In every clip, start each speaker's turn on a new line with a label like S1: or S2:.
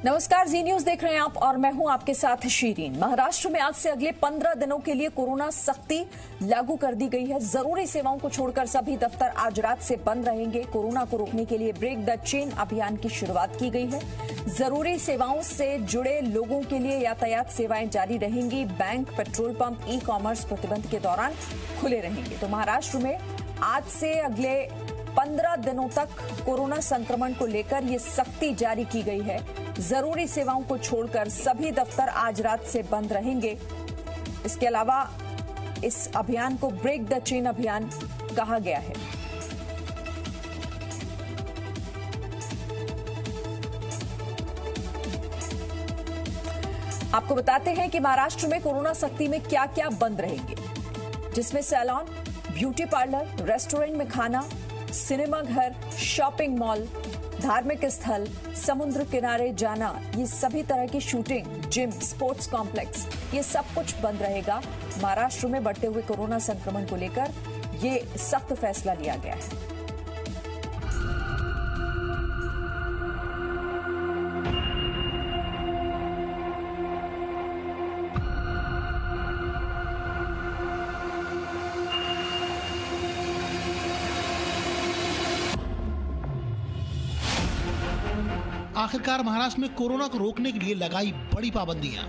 S1: नमस्कार, जी न्यूज देख रहे हैं आप और मैं हूं आपके साथ शीरीन। महाराष्ट्र में आज से अगले 15 दिनों के लिए कोरोना सख्ती लागू कर दी गई है। जरूरी सेवाओं को छोड़कर सभी दफ्तर आज रात से बंद रहेंगे। कोरोना को रोकने के लिए ब्रेक द चेन अभियान की शुरुआत की गई है। जरूरी सेवाओं से जुड़े लोगों के लिए यातायात सेवाएं जारी रहेंगी। Bank, petrol pump, e commerce प्रतिबंध के दौरान खुले रहेंगे। तो महाराष्ट्र में आज से अगले 15 दिनों तक कोरोना संक्रमण को लेकर ये सख्ती जारी की गई है। जरूरी सेवाओं को छोड़कर सभी दफ्तर आज रात से बंद रहेंगे। इसके अलावा इस अभियान को ब्रेक द चेन अभियान कहा गया है। आपको बताते हैं कि महाराष्ट्र में कोरोना सख्ती में क्या क्या बंद रहेंगे, जिसमें सैलून, ब्यूटी पार्लर, रेस्टोरेंट में खाना, सिनेमा घर, शॉपिंग मॉल, धार्मिक स्थल, समुद्र किनारे जाना, ये सभी तरह की शूटिंग, जिम, स्पोर्ट्स कॉम्प्लेक्स, ये सब कुछ बंद रहेगा। महाराष्ट्र में बढ़ते हुए कोरोना संक्रमण को लेकर ये सख्त फैसला लिया गया है।
S2: आखिरकार महाराष्ट्र में कोरोना को रोकने के लिए लगाई बड़ी पाबंदियां।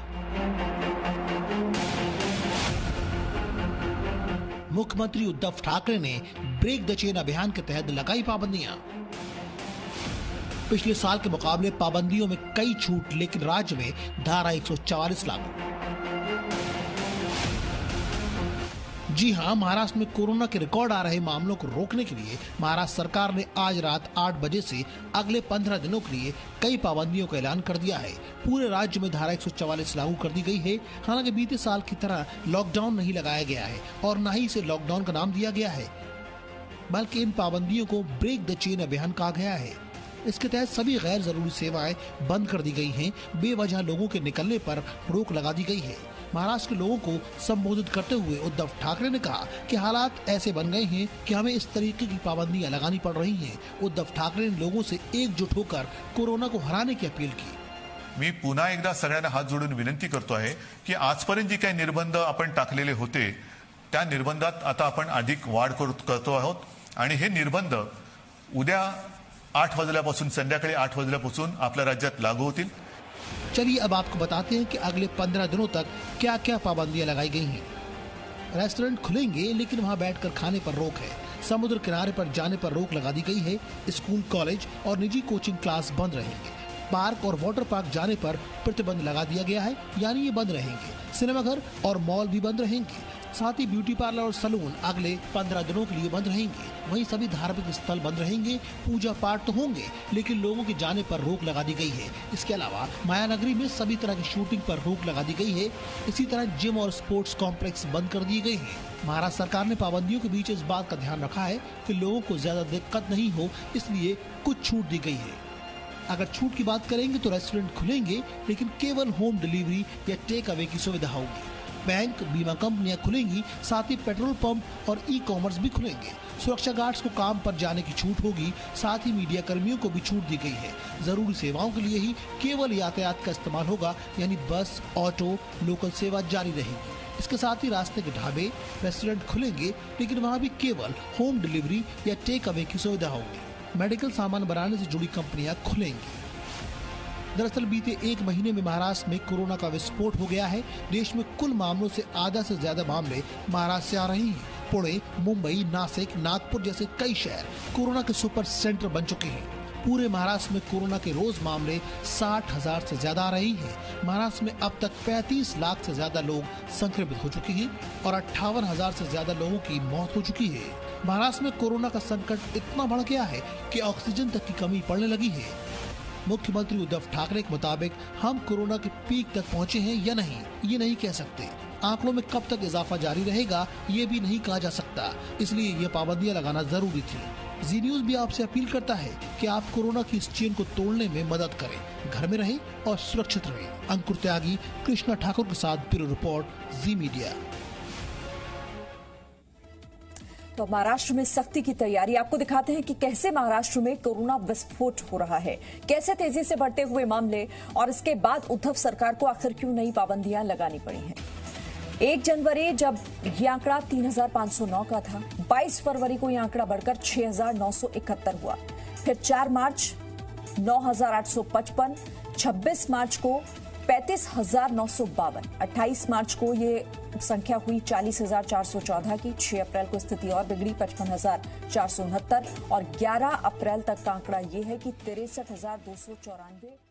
S2: मुख्यमंत्री उद्धव ठाकरे ने ब्रेक द चेन अभियान के तहत लगाई पाबंदियां। पिछले साल के मुकाबले पाबंदियों में कई छूट, लेकिन राज्य में धारा 144 लागू। जी हां, महाराष्ट्र में कोरोना के रिकॉर्ड आ रहे मामलों को रोकने के लिए महाराष्ट्र सरकार ने आज रात 8 बजे से अगले 15 दिनों के लिए कई पाबंदियों का ऐलान कर दिया है। पूरे राज्य में धारा 144 लागू कर दी गई है। हालांकि बीते साल की तरह लॉकडाउन नहीं लगाया गया है और न ही इसे लॉकडाउन का नाम दिया गया है, बल्कि इन पाबंदियों को ब्रेक द चेन अभियान कहा गया है। इसके तहत सभी गैर जरूरी सेवाएं बंद कर दी गई हैं। बेवजह लोगों के निकलने पर रोक लगा दी गई है। महाराष्ट्र के लोगों को संबोधित करते हुए उद्धव ठाकरे ने कहा कि हालात ऐसे बन गए हैं कि हमें इस तरीके की पाबंदियां लगानी पड़ रही हैं। उद्धव ठाकरे ने लोगों से एकजुट होकर कोरोना को हराने की अपील की।
S3: मी पुन्हा एकदा सगळ्यांना हात जोडून विनंती करतो आहे की आजपर्यंत जी काही निर्बंध आपण टाकलेले होते त्या निर्बंधात आता आपण अधिक वाढ करतो आहोत आणि हे निर्बंध उद्या 8 वाजल्यापासून संध्याकाळी 8 वाजल्यापासून आपल्या राज्यात लागू होतील।
S2: चलिए अब आपको बताते हैं कि अगले 15 दिनों तक क्या क्या पाबंदियां लगाई गई हैं। रेस्टोरेंट खुलेंगे, लेकिन वहां बैठकर खाने पर रोक है। समुद्र किनारे पर जाने पर रोक लगा दी गई है। स्कूल, कॉलेज और निजी कोचिंग क्लास बंद रहेंगे। पार्क और वाटर पार्क जाने पर प्रतिबंध लगा दिया गया है, यानी ये बंद रहेंगे। सिनेमा घर और मॉल भी बंद रहेंगे। साथ ही ब्यूटी पार्लर और सैलून अगले 15 दिनों के लिए बंद रहेंगे। वहीं सभी धार्मिक स्थल बंद रहेंगे। पूजा पाठ तो होंगे, लेकिन लोगों के जाने पर रोक लगा दी गई है। इसके अलावा मायानगरी में सभी तरह की शूटिंग पर रोक लगा दी गई है। इसी तरह जिम और स्पोर्ट्स कॉम्प्लेक्स बंद कर दिए गए हैं। महाराष्ट्र सरकार ने पाबंदियों के बीच इस बात का ध्यान रखा है कि लोगों को ज्यादा दिक्कत नहीं हो, इसलिए कुछ छूट दी गई है। अगर छूट की बात करेंगे तो रेस्टोरेंट खुलेंगे, लेकिन केवल होम डिलीवरी या टेक अवे की सुविधा होगी। बैंक, बीमा कंपनियां खुलेंगी, साथ ही पेट्रोल पंप और ई कॉमर्स भी खुलेंगे। सुरक्षा गार्ड्स को काम पर जाने की छूट होगी। साथ ही मीडिया कर्मियों को भी छूट दी गई है। जरूरी सेवाओं के लिए ही केवल यातायात का इस्तेमाल होगा, यानी बस, ऑटो, लोकल सेवा जारी रहेगी। इसके साथ ही रास्ते के ढाबे, रेस्टोरेंट खुलेंगे, लेकिन वहाँ भी केवल होम डिलीवरी या टेक अवे की सुविधा होगी। मेडिकल सामान बनाने से जुड़ी कंपनियां खुलेंगी। दरअसल बीते 1 महीने में महाराष्ट्र में कोरोना का विस्फोट हो गया है। देश में कुल मामलों से आधा से ज्यादा मामले महाराष्ट्र से आ रहे हैं। पुणे, मुंबई, नासिक, नागपुर जैसे कई शहर कोरोना के सुपर सेंटर बन चुके हैं। पूरे महाराष्ट्र में कोरोना के रोज मामले 60,000 से ज्यादा आ रही है। महाराष्ट्र में अब तक 35 लाख से ज्यादा लोग संक्रमित हो चुके हैं और 58,000 से ज्यादा लोगों की मौत हो चुकी है। महाराष्ट्र में कोरोना का संकट इतना बढ़ गया है कि ऑक्सीजन तक की कमी पड़ने लगी है। मुख्यमंत्री उद्धव ठाकरे के मुताबिक हम कोरोना के पीक तक पहुंचे हैं या नहीं, ये नहीं कह सकते। आंकड़ों में कब तक इजाफा जारी रहेगा, ये भी नहीं कहा जा सकता। इसलिए ये पाबंदियां लगाना जरूरी थी। जी न्यूज भी आपसे अपील करता है कि आप कोरोना की इस चेन को तोड़ने में मदद करें। घर में रहें और सुरक्षित रहें। अंकुर त्यागी, कृष्णा ठाकुर के साथ ब्यूरो रिपोर्ट, जी मीडिया।
S1: तो महाराष्ट्र में सख्ती की तैयारी, आपको दिखाते हैं कि कैसे महाराष्ट्र में कोरोना विस्फोट हो रहा है, कैसे तेजी से बढ़ते हुए मामले और इसके बाद उद्धव सरकार को आखिर क्यों नई पाबंदियां लगानी पड़ी हैं। 1 जनवरी जब ये आंकड़ा 3,509 का था, 22 फरवरी को यह आंकड़ा बढ़कर 6,971 हुआ, फिर 4 मार्च 9,855, 26 मार्च को 35,952, 28 मार्च को ये संख्या हुई 40,414 की, 6 अप्रैल को स्थिति और बिगड़ी 55,469 और 11 अप्रैल तक का आंकड़ा ये है कि 63,294